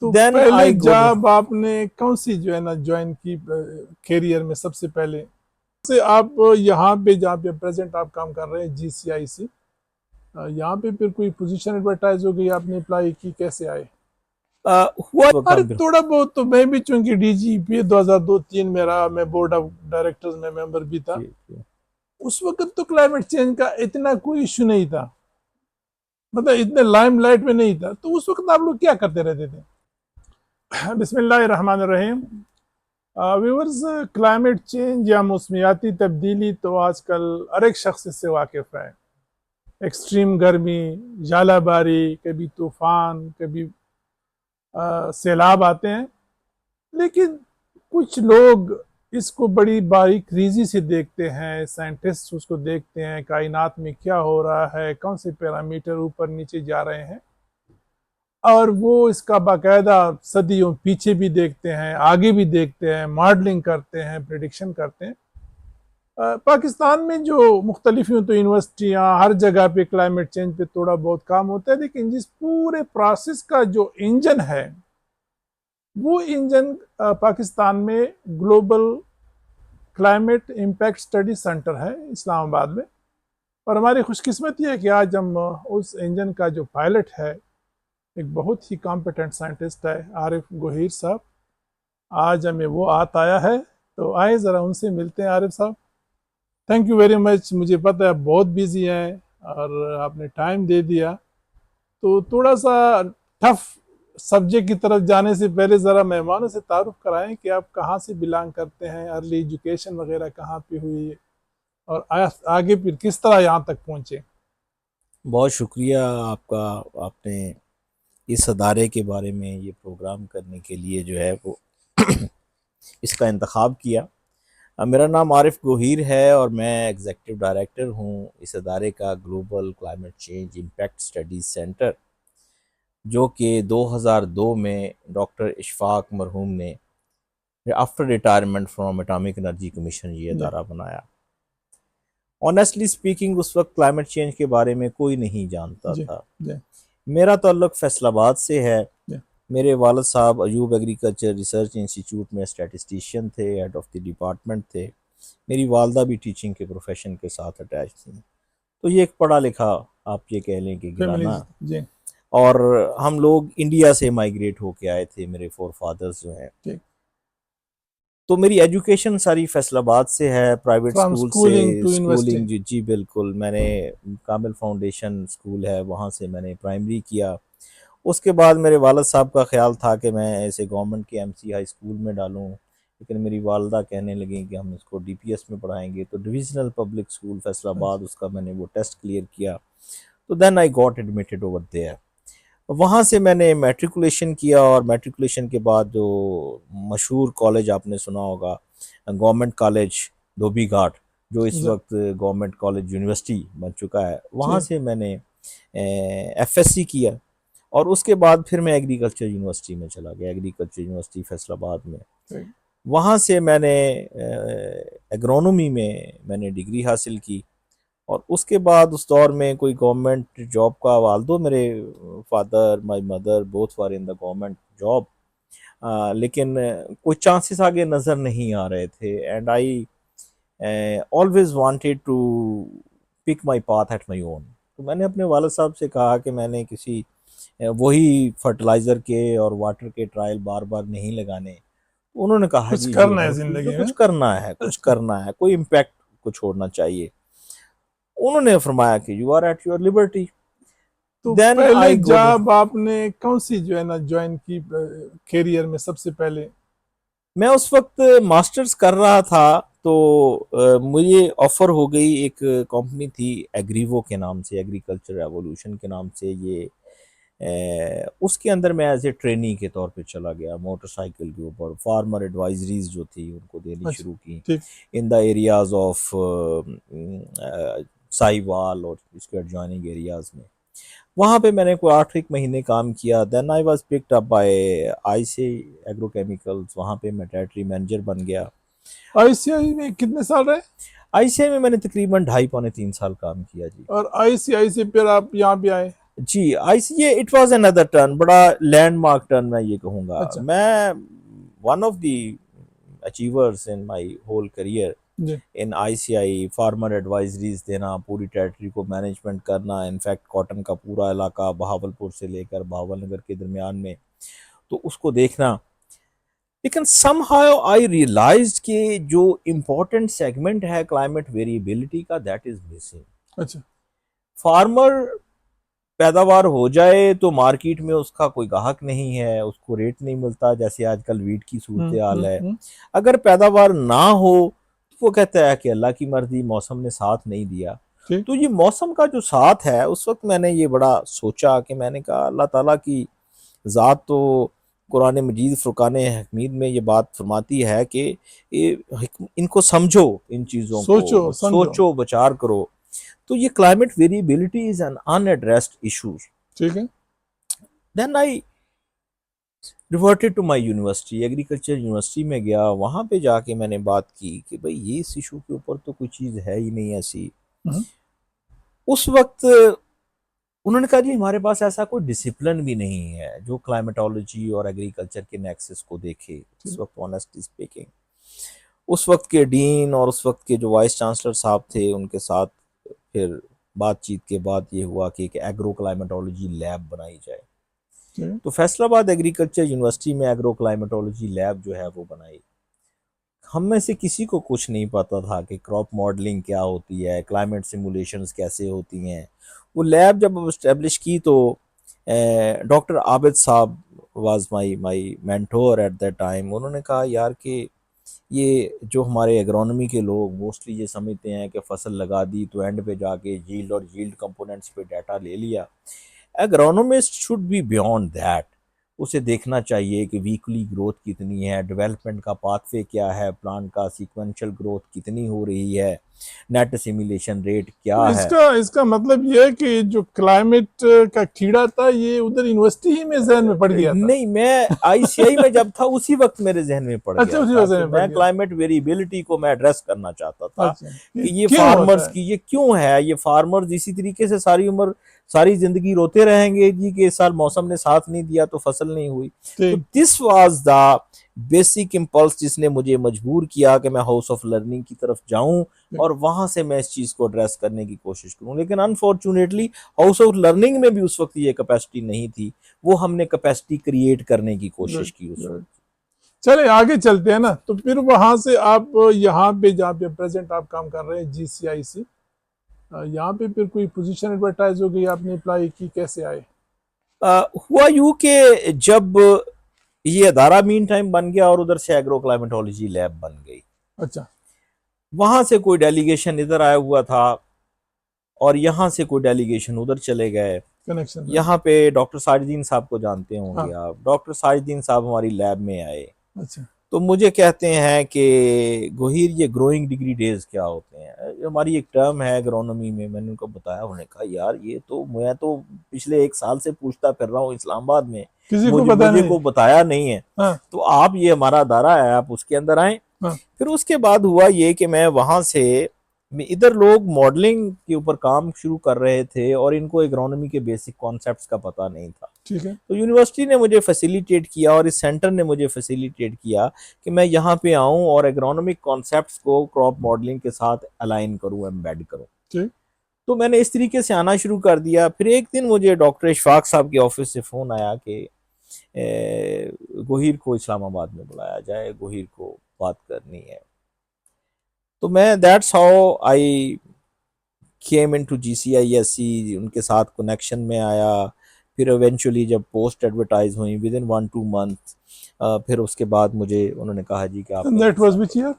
तो देन पहले I go job आपने कौन सी जो है ना ज्वाइन की कैरियर में सबसे पहले से आप यहाँ पे जहाँ पे प्रेजेंट आप काम कर रहे हैं GCIC, यहाँ पे फिर कोई पोजीशन एडवर्टाइज हो गई, आपने अप्लाई की, कैसे आए? हुआ अरे काम। थोड़ा बहुत तो मैं भी, चूंकि DGP 2002-3 में रहा, मैं बोर्ड ऑफ डायरेक्टर्स में मेंबर भी था। जी जी। उस वक्त तो क्लाइमेट चेंज का इतना कोई इश्यू नहीं था, मतलब इतने लाइमलाइट में नहीं था। तो उस वक्त आप लोग क्या करते रहते थे? बिस्मिल्लाहिर्रहमानिर्रहीम। व्यूअर्स, क्लाइमेट चेंज या मौसमियाती तब्दीली तो आजकल हर एक शख्स इससे वाकिफ है। एक्सट्रीम गर्मी, झालाबारी, कभी तूफान, कभी सैलाब आते हैं। लेकिन कुछ लोग इसको बड़ी बारीक से देखते हैं, साइंटिस्ट उसको देखते हैं, कायनात में क्या हो रहा है, कौन से पैरामीटर ऊपर नीचे जा रहे हैं, और वो इसका बाकायदा सदियों पीछे भी देखते हैं, आगे भी देखते हैं, मॉडलिंग करते हैं, प्रिडिक्शन करते हैं। पाकिस्तान में जो मुख्तलिफ यूँ तो यूनिवर्सिटियाँ, हर जगह पे क्लाइमेट चेंज पे थोड़ा बहुत काम होता है, लेकिन जिस पूरे प्रोसेस का जो इंजन है, वो इंजन पाकिस्तान में global climate impact study centre है इस्लामाबाद में। और हमारी खुशकिस्मती है कि आज हम उस इंजन का जो पायलट है, एक बहुत ही कॉम्पिटेंट साइंटिस्ट है, आरिफ गोहीर साहब। आज हमें वो आया है, तो आए ज़रा उनसे मिलते हैं। आरिफ साहब, थैंक यू वेरी मच। मुझे पता है आप बहुत बिजी हैं और आपने टाइम दे दिया। तो थोड़ा सा टफ सब्जेक्ट की तरफ जाने से पहले ज़रा मेहमानों से तारुफ कराएं कि आप कहाँ से बिलोंग करते हैं, अर्ली एजुकेशन वगैरह कहाँ पे हुई, और आगे फिर किस तरह यहाँ तक पहुँचे। बहुत शुक्रिया आपका, आपने इस अदारे के बारे में ये प्रोग्राम करने के लिए जो है वो इसका इंतखाब किया। मेरा नाम आरिफ गोहीर है और मैं एग्जीक्यूटिव डायरेक्टर हूँ इस अदारे का, global climate change impact studies centre, जो कि 2002 में डॉक्टर इशफाक मरहूम ने after retirement from atomic energy commission ये जी अदारा बनाया। ऑनेस्टली स्पीकिंग उस वक्त क्लाइमेट चेंज के बारे में कोई नहीं जानता जी था। जी मेरा ताल्लुक फैसलाबाद से है। जी मेरे वालिद साहब अयूब एग्रीकल्चर रिसर्च इंस्टीट्यूट में स्टैटिस्टिशियन थे, हेड ऑफ द डिपार्टमेंट थे। मेरी वालदा भी टीचिंग के प्रोफेशन के साथ अटैच थी। तो ये एक पढ़ा लिखा, आप ये कह लें कि फैमिली। घराना। जी और हम लोग इंडिया से माइग्रेट होके आए थे, मेरे फोर फादर्स जो हैं। ठीक। तो मेरी एजुकेशन सारी फैसलाबाद से है, प्राइवेट फ्रॉम स्कूल से। Schooling to university. स्कूलिंग जी जी बिल्कुल, मैंने कामिल फाउंडेशन स्कूल है वहाँ से मैंने प्राइमरी किया। उसके बाद मेरे वालिद साहब का ख्याल था कि मैं ऐसे गवर्नमेंट के MC हाई स्कूल में डालूं, लेकिन मेरी वालदा कहने लगी कि हम इसको DPS में पढ़ाएंगे। तो डिविजनल पब्लिक स्कूल फैसलाबाद, उसका मैंने वो टेस्ट क्लियर किया। तो then I got admitted over there. वहाँ से मैंने मैट्रिकुलेशन किया और मैट्रिकुलेशन के बाद जो मशहूर कॉलेज आपने सुना होगा, गवर्नमेंट कॉलेज धोबी घाट, जो इस जी वक्त गवर्नमेंट कॉलेज यूनिवर्सिटी बन चुका है, वहाँ ठीक से मैंने FSC किया। और उसके बाद फिर मैं एग्रीकल्चर यूनिवर्सिटी में चला गया, एग्रीकल्चर यूनिवर्सिटी फैसलाबाद में। ठीक। वहाँ से मैंने एग्रोनॉमी में मैंने डिग्री हासिल की। और उसके बाद उस दौर में कोई गवर्नमेंट जॉब का, वाल्दो मेरे father my mother both were in the government job, लेकिन कोई चांसेस आगे नज़र नहीं आ रहे थे। And I always wanted to pick my path at my own. तो मैंने अपने वालिद साहब से कहा कि मैंने किसी वही फर्टिलाइज़र के और वाटर के ट्रायल बार बार नहीं लगाने। उन्होंने कहा कुछ जी जो करना है है ठीक है, जिंदगी कुछ में। करना है, कुछ करना है, कोई इम्पैक्ट को छोड़ना चाहिए। उन्होंने फरमाया कि you are at your liberty. तो देन पहले आई गो जॉब आपने कौन सी जो है ना ज्वाइन की कैरियर में सबसे पहले? मैं उस वक्त मास्टर्स कर रहा था। तो मुझे ऑफर हो गई, एक कंपनी थी एग्रीवो के नाम से, एग्रीकल्चर रेवोल्यूशन के नाम से ये। उसके अंदर मैं एज ए ट्रेनी के तौर पे चला गया, मोटरसाइकिल के ऊपर फार्मर एडवाइजरीज जो थी उनको देनी अच्छा शुरू की, ठीक। In the areas of Sahiwal और इसके एडजॉइनिंग एरियाज में। वहाँ पे मैंने कोई 8 एक महीने काम किया। Then I was picked up by ICA agrochemicals, वहाँ पे मैं टेरिटरी मैनेजर बन गया। ICI में कितने साल रहे? ICA में मैंने तकरीबन 2.5 पौने 3 साल काम किया जी। और ICI से फिर आप यहाँ भी आए? जी ये इट वाज अनदर टर्न, बड़ा लैंडमार्क टर्न मैं ये कहूँगा। अच्छा। मैं one of the achievers in my whole career जी। इन आईसीआई, फार्मर एडवाइजरीज देना, पूरी टेरिटरी को मैनेजमेंट करना, इनफैक्ट कॉटन का पूरा इलाका बहावलपुर से लेकर भावलनगर के दरमियान में, तो उसको देखना। लेकिन समहाउ आई रियलाइज्ड कि जो इम्पोर्टेंट सेगमेंट है क्लाइमेट वेरिएबिलिटी का, दैट इज मिसिंग। अच्छा। फार्मर पैदावार हो जाए तो मार्केट में उसका कोई ग्राहक नहीं है, उसको रेट नहीं मिलता, जैसे आजकल वीट की सूरत हाल है। हम्म। अगर पैदावार ना हो तो वो कहता है कि अल्लाह की मर्जी, मौसम ने साथ नहीं दिया। ठीक। तो ये मौसम का जो साथ है, उस वक्त मैंने ये बड़ा सोचा कि मैंने कहा अल्लाह ताला की ज़ात तो कुरान मजीद फुरकान हमीद में ये बात फरमाती है कि इनको समझो, इन चीज़ों सोचो को समझो। सोचो, विचार करो। तो ये climate variability is an unaddressed issue. ठीक है। Then I reverted to my university, agriculture university में गया, वहाँ पे जाके मैंने बात की कि भाई ये इस इशू के ऊपर तो कोई चीज़ है ही नहीं ऐसी। हम्म। उस वक्त उन्होंने कहा जी हमारे पास ऐसा कोई डिसिप्लिन भी नहीं है जो क्लाइमेटोलॉजी और एग्रीकल्चर के नेक्सस को देखे। इस ठीक। वक्त ऑनेस्टली स्पीकिंग, उस वक्त के डीन और उस वक्त के जो वाइस चांसलर साहब थे, उनके साथ फिर बातचीत के बाद ये हुआ कि एक एग्रो क्लाइमेटोलॉजी लैब बनाई जाए। ठीक। तो फैसलाबाद एग्रीकल्चर यूनिवर्सिटी में एग्रो क्लाइमेटोलॉजी लैब जो है वो बनाई। हम में से किसी को कुछ नहीं पता था कि क्रॉप मॉडलिंग क्या होती है, क्लाइमेट सिमुलेशंस कैसे होती हैं। वो लैब जब इस्टेब्लिश की तो डॉक्टर आबिद साहब was my my mentor at that time. उन्होंने कहा यार कि ये जो हमारे एग्रोनॉमी के लोग मोस्टली ये समझते हैं कि फसल लगा दी तो एंड पे जाके यील्ड और यील्ड कंपोनेंट्स पे डाटा ले लिया। Agronomist should be beyond that. उसे देखना चाहिए कि वीकली ग्रोथ कितनी है, डेवलपमेंट का पाथवे क्या है, प्लांट का सीक्वेंशियल ग्रोथ कितनी हो रही है, नेट सिमुलेशन रेट तो क्या है। इसका इसका मतलब ये है कि जो क्लाइमेट का कीड़ा था ये उधर यूनिवर्सिटी ही में जहन में पड़ गया था। नहीं, मैं आईसीआई में जब था उसी वक्त मेरे जहन में पड़ अच्छा, गया उसी था वजह कि में पड़ मैं गया। क्लाइमेट वेरिएबिलिटी को मैं एड्रेस करना चाहता था अच्छा, कि ये क्यों होता फार्मर्स है? की ये क्यों है, ये फार्मर्स इसी तरीके से सारी उम्र सारी जिंदगी रोते रहेंगे जी कि इस साल मौसम ने साथ नहीं दिया तो फसल नहीं हुई। तो ठीक। This was the basic impulse जिसने मुझे मजबूर किया कि मैं हाउस ऑफ लर्निंग की तरफ जाऊं ठीक। और वहां से मैं इस चीज को एड्रेस करने की कोशिश करूं। लेकिन अनफॉर्चुनेटली हाउस ऑफ लर्निंग में भी उस वक्त ये कैपेसिटी नहीं थी, वो हमने कैपेसिटी क्रिएट करने की कोशिश गुड की उस वक्त। गुड। चले आगे चलते हैं ना। तो फिर वहां से आप यहाँ पे जहाँ पे प्रेजेंट आप काम कर रहे हैं जीसीआईसी, यहाँ पे फिर कोई पोजीशन एडवर्टाइज हो गई, आपने अप्लाई की, कैसे आए? हुआ यूं कि जब ये अदारा मीन टाइम बन गया और उधर से एग्रो क्लाइमेटोलॉजी लैब बन गई, अच्छा। वहां से कोई डेलीगेशन इधर आया हुआ था और यहाँ से कोई डेलीगेशन उधर चले गए। कनेक्शन है। यहाँ पे डॉक्टर साजिदीन साहब को जानते होंगे हाँ। आप। डॉक्टर साजिदीन साहब हमारी लैब में आए अच्छा। तो मुझे कहते हैं कि गोहीर ये ग्रोइंग डिग्री डेज क्या होते हैं, हमारी एक टर्म है एग्रोनॉमी में। मैंने उनको बताया, उन्होंने कहा यार ये तो मैं तो पिछले एक साल से पूछता फिर रहा हूँ इस्लामाबाद में, किसी को मुझे पता मुझे नहीं। को बताया नहीं है। हाँ। तो आप ये हमारा अदारा है, आप उसके अंदर आए। हाँ। फिर उसके बाद हुआ ये कि मैं वहां से इधर लोग मॉडलिंग के ऊपर काम शुरू कर रहे थे और इनको एग्रोनॉमी के बेसिक कॉन्सेप्ट्स का पता नहीं था। ठीक है। तो यूनिवर्सिटी ने मुझे फैसिलिटेट किया और इस सेंटर ने मुझे फैसिलिटेट किया कि मैं यहाँ पे आऊँ और एग्रोनॉमिक कॉन्सेप्ट्स को क्रॉप मॉडलिंग के साथ अलाइन करूँ, एम्बेड करूँ। ठीक। तो मैंने इस तरीके से आना शुरू कर दिया। फिर एक दिन मुझे डॉक्टर इशफाक साहब के ऑफिस से फ़ोन आया कि गोहीर को इस्लामाबाद में बुलाया जाए, गोहीर को बात करनी है। तो मैं that's how I came into GCISC, उनके साथ कनेक्शन में आया। फिर इवेंचुअली जब पोस्ट एडवर्टाइज हुई विद इन 1-2 मंथ, फिर उसके बाद मुझे उन्होंने कहा जी कि आप लोग that was which year?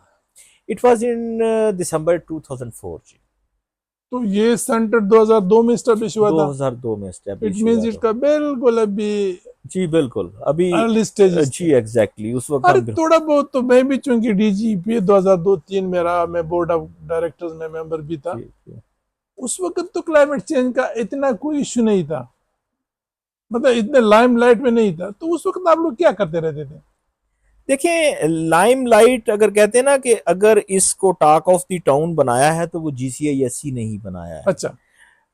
It was in December 2004 जी। तो ये सेंटर 2002 में स्टैब्लिश हुआ था। 2002 में इट एस्टेब्लिश मींस हुआ था इसका बिल्कुल अभी जी, बिल्कुल अभी अर्ली स्टेजेस थे। जी एग्जैक्टली उस वक्त अरे हम थोड़ा बहुत तो मैं भी, चूंकि डीजीपी 2002-3 में रहा, मैं बोर्ड ऑफ डायरेक्टर्स में मेंबर भी था। जी, जी। उस वक्त तो क्लाइमेट चेंज का इतना कोई इशू नहीं था, मतलब इतने लाइमलाइट में नहीं था। तो उस वक्त आप लोग क्या करते रहते थे? देखिए लाइमलाइट अगर कहते हैं ना कि अगर इसको टॉक ऑफ द टाउन बनाया है तो वो जीसीआईएससी ने ही बनाया है। अच्छा।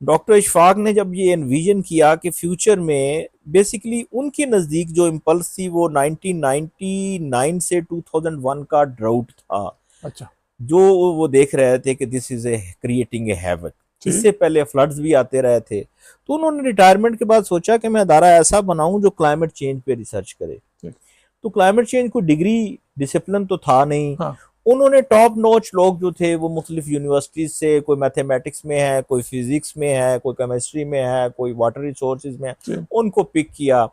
डॉक्टर इशफाक ने जब ये एनविजन किया कि फ्यूचर में बेसिकली उनके नज़दीक जो इम्पल्स थी वो 1999 से 2001 का ड्राउट था, अच्छा, जो वो देख रहे थे कि this is a creating a havoc. ठीक। इससे पहले फ्लड्स भी आते रहे थे, तो उन्होंने रिटायरमेंट के बाद सोचा कि मैं अदारा ऐसा बनाऊं जो क्लाइमेट चेंज पे रिसर्च करे। ठीक। तो क्लाइमेट चेंज कोई डिग्री डिसिप्लिन तो था नहीं। हाँ, उन्होंने टॉप नॉच लोग जो थे वो मुख्तलिफ यूनिवर्सिटीज से, कोई मैथमेटिक्स में है, कोई फिजिक्स में है, कोई केमिस्ट्री में है, कोई वाटर रिसोर्सेज में है, ठीक। उनको पिक किया।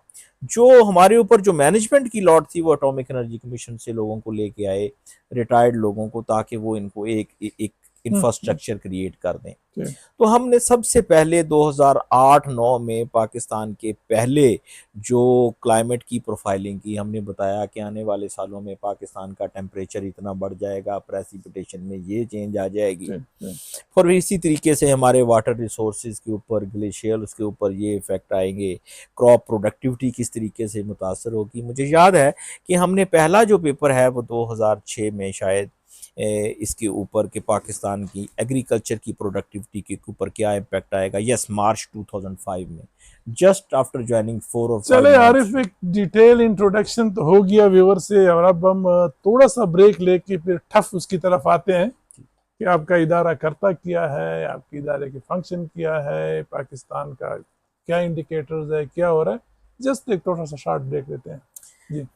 जो हमारे ऊपर जो मैनेजमेंट की लॉट थी वो एटॉमिक एनर्जी कमीशन से लोगों को लेके आए, रिटायर्ड लोगों को, ताकि वो इनको एक इंफ्रास्ट्रक्चर क्रिएट कर दें। ठीक। तो हमने सबसे पहले 2008-9 में पाकिस्तान के पहले जो क्लाइमेट की प्रोफाइलिंग की, हमने बताया कि आने वाले सालों में पाकिस्तान का टेम्परेचर इतना बढ़ जाएगा, प्रेसिपिटेशन में ये चेंज आ जाएगी, ठीक। ठीक। और इसी तरीके से हमारे वाटर रिसोर्सेज के ऊपर, ग्लेशियर उसके ऊपर ये इफेक्ट आएंगे, क्रॉप प्रोडक्टिविटी किस तरीके से मुतासर होगी। मुझे याद है कि हमने पहला जो पेपर है वो 2006 में शायद इसके ऊपर कि पाकिस्तान की एग्रीकल्चर की प्रोडक्टिविटी के ऊपर क्या इम्पैक्ट आएगा, यस, मार्च 2005 में, जस्ट आफ्टर ज्वाइनिंग 4 और 5 चले आरिफ, months। एक डिटेल इंट्रोडक्शन तो हो गया व्यूअर से, और अब हम थोड़ा सा ब्रेक लेके फिर ठफ उसकी तरफ आते हैं कि आपका इदारा करता क्या है, आपके इदारे के फंक्शन क्या है, पाकिस्तान का क्या इंडिकेटर्स है, क्या हो रहा है। जस्ट एक थोड़ा सा शॉर्ट ब्रेक लेते हैं जी।